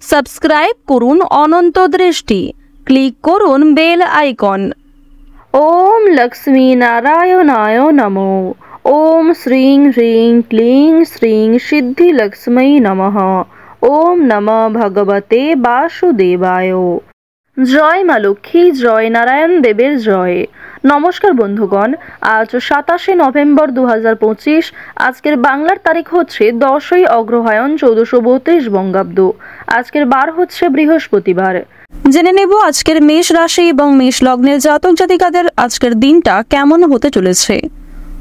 Subscribe করুন অনন্ত দৃষ্টি, click করুন বেল আইকন। ওম লক্ষ্মী নারায়ণায় নমো। ওম শ্রীং হ্রিং ক্লিং শ্রীং সিদ্ধি লক্ষ্মী নমঃ। ওম নমঃ ভগবতে বাসুদেবায়। জয় মা লক্ষ্মী, জয় নারায়ণ দেবের জয়। নমস্কার বন্ধুগণ, আজ 27 নভেম্বর 2025। আজকের বাংলার তারিখ হচ্ছে 10ই অগ্রহায়ণ 1432 বঙ্গাব্দ। আজকের বার হচ্ছে বৃহস্পতিবার। জেনে নেব আজকের মেষ রাশি এবং মেষ লগ্নের জাতক জাতিকাদের আজকের দিনটা কেমন হতে চলেছে।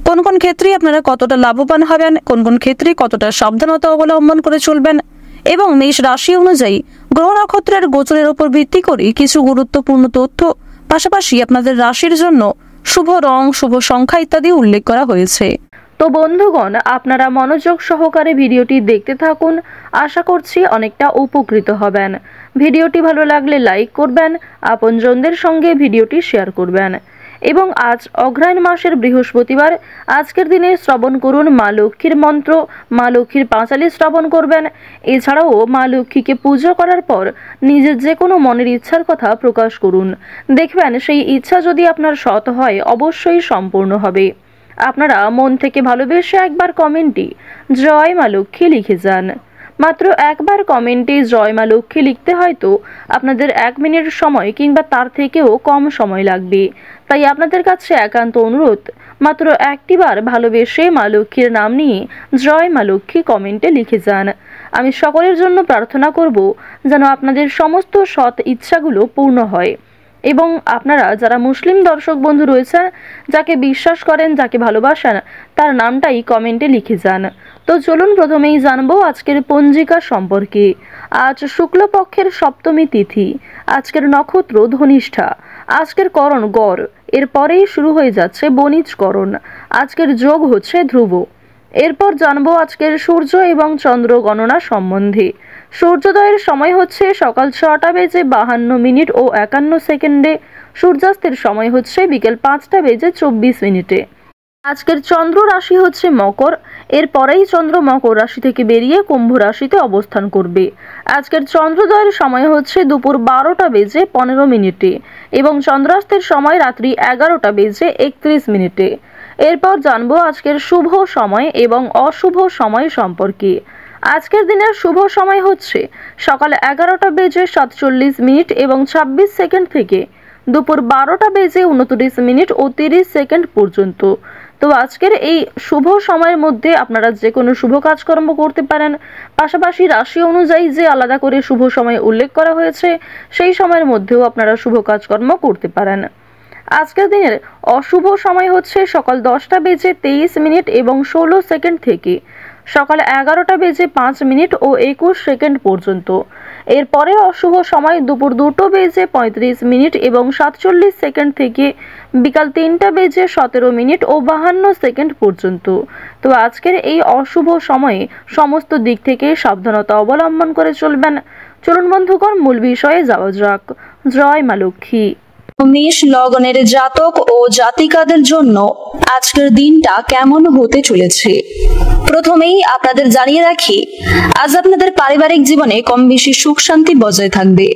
কোন কোন ক্ষেত্রে আপনারা কতটা লাভবান হবেন, কোন কোন ক্ষেত্রে কতটা সাবধানতা অবলম্বন করে চলবেন এবং মেষ রাশি অনুযায়ী গ্রহ নক্ষত্রের গোচরের উপর ভিত্তি করে কিছু গুরুত্বপূর্ণ তথ্য, পাশাপাশি আপনাদের রাশির জন্য শুভ রং, শুভ সংখ্যা ইত্যাদি উল্লেখ করা হয়েছে। তো বন্ধুগণ, আপনারা মনোযোগ সহকারে ভিডিওটি দেখতে থাকুন। আশা করছি অনেকটা উপকৃত হবেন। ভিডিওটি ভালো লাগলে লাইক করবেন, আপনজনদের সঙ্গে ভিডিওটি শেয়ার করবেন। এবং আজ অগ্রহায়ণ মাসের বৃহস্পতিবার। আজকের দিনে শ্রবণ করুন মা লক্ষ্মীর মন্ত্র, মা লক্ষ্মীর পাঁচালী শ্রবণ করবেন। এছাড়াও মা লক্ষ্মীকে পুজো করার পর নিজের যে কোনো মনের ইচ্ছার কথা প্রকাশ করুন। দেখবেন সেই ইচ্ছা যদি আপনার সৎ হয় অবশ্যই সম্পূর্ণ হবে। আপনারা মন থেকে ভালোবেসে একবার কমেন্টে জয় মা লক্ষ্মী লিখে যান। মাত্র একবার কমেন্টে জয় মা লক্ষ্মী লিখতে হয়তো আপনাদের 1 মিনিট সময় কিংবা তার থেকেও কম সময় লাগবে। তাই আপনাদের কাছে একান্ত অনুরোধ, মাত্র একটি বার ভালোবেসে মা লক্ষ্মীর নাম নিয়ে জয় মা লক্ষ্মী কমেন্টে লিখে যান। আমি সকলের জন্য প্রার্থনা করব যেন আপনাদের সমস্ত সৎ ইচ্ছাগুলো পূর্ণ হয়। এবং আপনারা যারা মুসলিম দর্শক বন্ধু রয়েছেন, যাকে বিশ্বাস করেন, যাকে ভালোবাসেন, তার নামটাই কমেন্টে লিখে যান। তো চলুন প্রথমেই জানবো আজকের পঞ্জিকা সম্পর্কে। আজ শুক্লপক্ষের সপ্তমী তিথি। আজকের নক্ষত্র ধনিষ্ঠা। আজকের করণ গড়। এরপরেই শুরু হয়ে যাচ্ছে বণিজকরণ। আজকের যোগ হচ্ছে ধ্রুব। এরপর জানবো আজকের সূর্য এবং চন্দ্র গণনা সম্বন্ধে। সূর্যোদয়ের সময় হচ্ছে সকাল 6টা বেজে 52 মিনিট ও 51 সেকেন্ডে। সূর্যাস্তের সময় হচ্ছে বিকেল 5টা বেজে 24 মিনিটে। আজকের চন্দ্র রাশি হচ্ছে মকর। এরপরেই চন্দ্র মকর রাশি থেকে বেরিয়ে কুম্ভ রাশিতে অবস্থান করবে। আজকের চন্দ্রোদয়ের সময় হচ্ছে দুপুর 12টা বেজে 15 মিনিটে এবং চন্দ্রাস্তের সময় রাত্রি 11টা বেজে 31 মিনিটে। এরপর জানবো আজকের শুভ সময় এবং অশুভ সময় সম্পর্কে। আজকের দিনের শুভ সময় হচ্ছে সকাল 11টা বেজে 47 মিনিট এবং 26 সেকেন্ড থেকে দুপুর 12টা বেজে 29 মিনিট ও 30 সেকেন্ড পর্যন্ত। তো আজকের এই শুভ সময়ের মধ্যে আপনারা যে কোনো শুভ কাজকর্ম করতে পারেন। পাশাপাশি রাশি অনুযায়ী যে আলাদা করে শুভ সময় উল্লেখ করা হয়েছে, সেই সময়ের মধ্যেও আপনারা শুভ কাজকর্ম করতে পারেন। আজকের দিনের অশুভ সময় হচ্ছে সকাল 10টা বেজে 23 মিনিট এবং 16 সেকেন্ড থেকে সকাল 11টা বেজে 5 মিনিট ও 21 সেকেন্ড পর্যন্ত। এরপরে অশুভ সময় দুপুর 2টো বেজে 35 মিনিট এবং 47 সেকেন্ড থেকে বিকাল 3টা বেজে 17 মিনিট ও 52 সেকেন্ড পর্যন্ত। তো আজকের এই অশুভ সময়ে সমস্ত দিক থেকে সাবধানতা অবলম্বন করে চলবেন। চলুন বন্ধুগণ, মূল বিষয়ে যাওয়া যাক। জয় মা লক্ষ্মী। মেষ লগনের জাতক ও জাতিকাদের জন্য আজকের দিনটা কেমন হতে চলেছে। প্রথমেই আপনাদের জানিয়ে রাখি, আজ আপনাদের পারিবারিক জীবনে কম বেশি সুখ শান্তি বজায় থাকবে।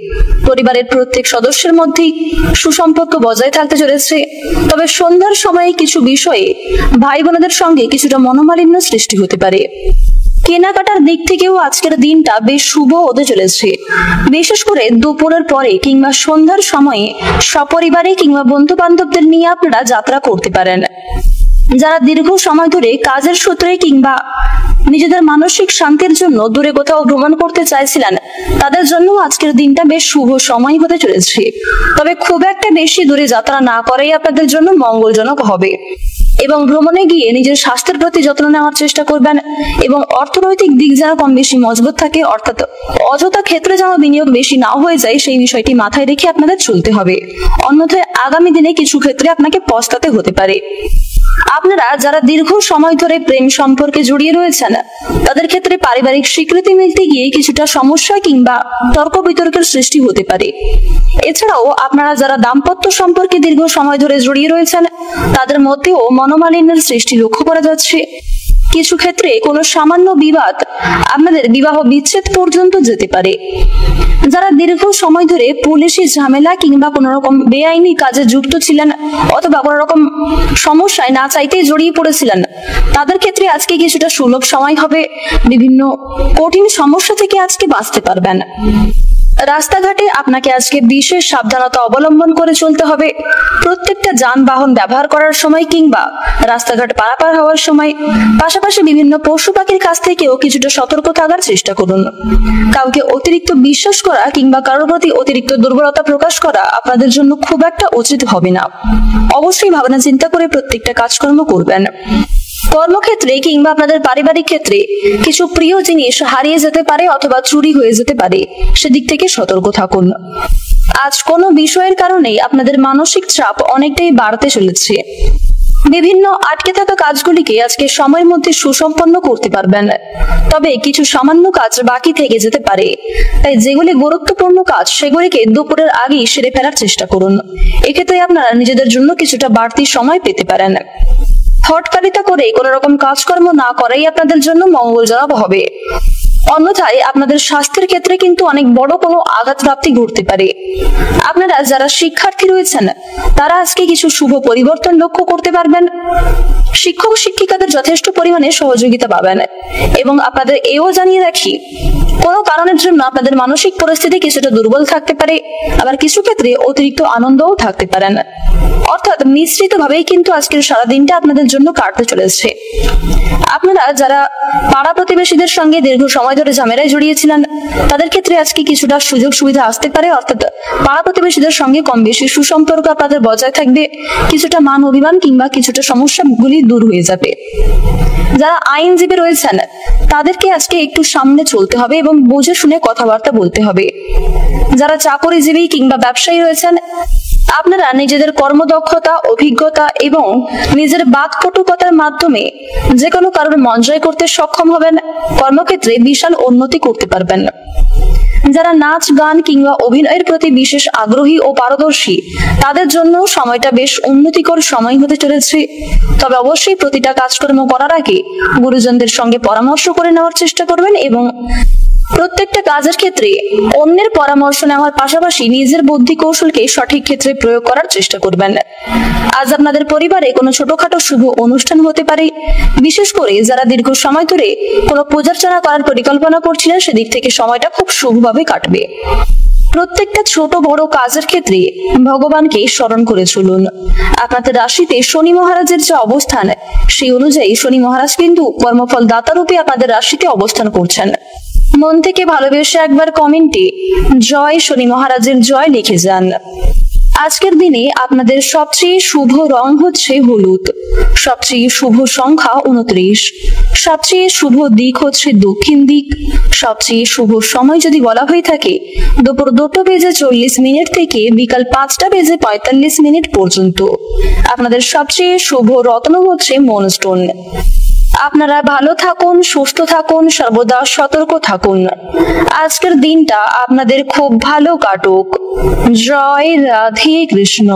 পরিবারের প্রত্যেক সদস্যের মধ্যেই সুসম্পর্ক বজায় থাকতে চলেছে। তবে সন্ধ্যার সময়ে কিছু বিষয়ে ভাই বোনদের সঙ্গে কিছুটা মনোমালিন্য সৃষ্টি হতে পারে। কেনাকাটার দিক থেকেও আজকের দিনটা বেশ শুভ হতে চলেছে। বিশেষ করে দুপুরের পরে কিংবা সন্ধ্যার সময়ে সপরিবারে কিংবা বন্ধু বান্ধবদের নিয়ে আপনারা যাত্রা করতে পারেন। যারা দীর্ঘ সময় ধরে কাজের সূত্রে কিংবা নিজেদের মানসিক শান্তির জন্য দূরে কোথাও ভ্রমণ করতে চাইছিলেন, তাদের জন্য আজকের দিনটা বেশ শুভ সময় হতে চলেছে। তবে খুব একটা বেশি দূরে যাত্রা না করাই আপনাদের জন্য মঙ্গলজনক হবে। এবং ভ্রমণে গিয়ে নিজের স্বাস্থ্যের প্রতি যত্ন নেওয়ার চেষ্টা করবেন এবং অর্থনৈতিক দিক যেন কম বেশি মজবুত থাকে, অর্থাৎ অযথা ক্ষেত্রে যেন বিনিয়োগ বেশি না হয়ে যায়, সেই বিষয়টি মাথায় রেখে আপনাদের চলতে হবে। অন্যথায় আগামী দিনে কিছু ক্ষেত্রে আপনাকে পস্তাতে হতে পারে। আপনারা যারা দীর্ঘ সময় ধরে প্রেম সম্পর্কে জড়িয়ে রয়েছেন, তাদের ক্ষেত্রে পারিবারিক স্বীকৃতি মিলতে গিয়ে কিছুটা সমস্যা কিংবা তর্ক বিতর্কের সৃষ্টি হতে পারে। এছাড়াও আপনারা যারা দাম্পত্য সম্পর্কে দীর্ঘ সময় ধরে জড়িয়ে রয়েছেন, তাদের মধ্যেও মনোমালিন্যের সৃষ্টি লক্ষ্য করা যাচ্ছে। কিছু ক্ষেত্রে কোনো সামান্য বিবাদ আপনাদের বিবাহ বিচ্ছেদ পর্যন্ত যেতে পারে। যারা দীর্ঘ সময় ধরে পুলিশি ঝামেলা কিংবা কোনো রকম বেআইনি কাজে যুক্ত ছিলেন অথবা কোনো রকম সমস্যায় না চাইতেই জড়িয়ে পড়েছিলেন, তাদের ক্ষেত্রে আজকে কিছুটা সুলভ সময় হবে। বিভিন্ন কঠিন সমস্যা থেকে আজকে বাঁচতে পারবেন। রাস্তাঘাটে আপনাকে আজকে বিশেষ সাবধানতা অবলম্বন করে চলতে হবে। প্রত্যেকটা যানবাহন ব্যবহার করার সময় কিংবা রাস্তাঘাট পারাপার হওয়ার সময়, পাশাপাশি বিভিন্ন পশু পাখির কাছ থেকেও কিছুটা সতর্ক থাকার চেষ্টা করুন। কাউকে অতিরিক্ত বিশ্বাস করা কিংবা কারোর প্রতি অতিরিক্ত দুর্বলতা প্রকাশ করা আপনাদের জন্য খুব একটা উচিত হবে না। অবশ্যই ভাবনা চিন্তা করে প্রত্যেকটা কাজকর্ম করবেন। কর্মক্ষেত্রে কিংবা আপনাদের পারিবারিক ক্ষেত্রে কিছু প্রিয় জিনিস হারিয়ে যেতে পারে অথবা চুরি হয়ে যেতে পারে, সেদিক থেকে সতর্ক থাকুন। আজ কোনো বিষয়ের কারণেই আপনাদের মানসিক চাপ অনেকটাই বাড়তে চলেছে। বিভিন্ন আটকে থাকা কাজগুলিকে আজকে সময়ের মধ্যে সুসম্পন্ন করতে পারবেন, তবে কিছু সামান্য কাজ বাকি থেকে যেতে পারে। তাই যেগুলি গুরুত্বপূর্ণ কাজ সেগুলিকে দুপুরের আগেই সেরে ফেলার চেষ্টা করুন। এক্ষেত্রে আপনারা নিজেদের জন্য কিছুটা বাড়তি সময় পেতে পারেন। হটকারিতা করে কোনো রকম কাজকর্ম না করাই আপনাদের জন্য মঙ্গলজনক হবে। অন্যথায় আপনাদের স্বাস্থ্যের ক্ষেত্রে কিন্তু অনেক বড় কোনো আঘাত প্রাপ্তি ঘটতে পারে। আপনারা যারা শিক্ষার্থী রয়েছেন তারা আজকে কিছু শুভ পরিবর্তন লক্ষ্য করতে পারবেন। শিক্ষক শিক্ষিকাদের যথেষ্ট পরিমাণে সহযোগিতা পাবেন। এবং আপনাদের এও জানিয়ে রাখি, কোনো কারণের জন্য আপনাদের মানসিক পরিস্থিতি কিছুটা দুর্বল থাকতে পারে, আবার কিছু ক্ষেত্রে অতিরিক্ত আনন্দও থাকতে পারেন। অর্থাৎ মিশ্রিত ভাবেই কিন্তু আজকের সারাদিনটা আপনাদের জন্য কাটতে চলেছে। আপনারা যারা পাড়া প্রতিবেশীদের সঙ্গে দীর্ঘ সময় ধরে ঝামেলায় জড়িয়েছিলেন, তাদের ক্ষেত্রে আজকে কিছুটা সুযোগ সুবিধা আসতে পারে। অর্থাৎ পাড়া প্রতিবেশীদের সঙ্গে কম বেশি সুসম্পর্ক আপনাদের বজায় থাকবে। কিছুটা মান অভিমান কিংবা কিছুটা সমস্যাগুলি দূর হয়ে যাবে। যারা আইনজীবী রয়েছেন তাদেরকে আজকে একটু সামনে চলতে হবে এবং বুঝে শুনে কথাবার্তা বলতে হবে। যারা চাকরিজীবী কিংবা ব্যবসায়ী রয়েছেন, আপনারা নিজেদের কর্মদক্ষতা, অভিজ্ঞতা এবং নিজের বাকপটুকতার মাধ্যমে যে কোনো কারোর মন জয় করতে সক্ষম হবেন। কর্মক্ষেত্রে বিশাল উন্নতি করতে পারবেন। যারা নাচ গান কিংবা অভিনয়ের প্রতি বিশেষ আগ্রহী ও পারদর্শী, তাদের জন্য সময়টা বেশ উন্নতিকর সময় হতে চলেছে। তবে অবশ্যই প্রতিটা কাজকর্ম করার আগে গুরুজনদের সঙ্গে পরামর্শ করে নেওয়ার চেষ্টা করবেন এবং প্রত্যেকটা কাজের ক্ষেত্রে অন্যের পরামর্শ নেওয়ার পাশাপাশি নিজের বুদ্ধি কৌশলকে সঠিক ক্ষেত্রে প্রয়োগ করার চেষ্টা করবেন। আজ আপনাদের পরিবারে কোনো ছোটখাটো শুভ অনুষ্ঠান হতে পারে। বিশেষ করে যারা দীর্ঘ সময় ধরে কোনো পূজার্চনা করার পরিকল্পনা করছিলেন, সেদিক থেকে সময়টা খুব শুভভাবে কাটবে। প্রত্যেকটা ছোট বড় কাজের ক্ষেত্রে ভগবানকে স্মরণ করে চলুন। আপনাদের রাশিতে শনি মহারাজের যে অবস্থান, সেই অনুযায়ী শনি মহারাজ কিন্তু কর্মফল দাতা রূপে আপনাদের রাশিতে অবস্থান করছেন। মন থেকে ভালোবেসে একবার কমেন্টে জয় শনি মহারাজের জয় লিখে যান। আজকের দিনে আপনাদের সবচেয়ে শুভ রং হচ্ছে হলুদ, সবচেয়ে শুভ সংখ্যা 29, সবচেয়ে শুভ দিক হচ্ছে দক্ষিণ দিক, সবচেয়ে শুভ সময় যদি বলা হয়ে থাকে দুপুর 2:40 থেকে বিকাল 5:45 পর্যন্ত। আপনাদের সবচেয়ে শুভ রত্ন হচ্ছে মনস্টোন। আপনারা ভালো থাকুন, সুস্থ থাকুন, সর্বদা সতর্ক থাকুন। আজকের দিনটা আপনাদের খুব ভালো কাটুক। জয় রাধে কৃষ্ণ।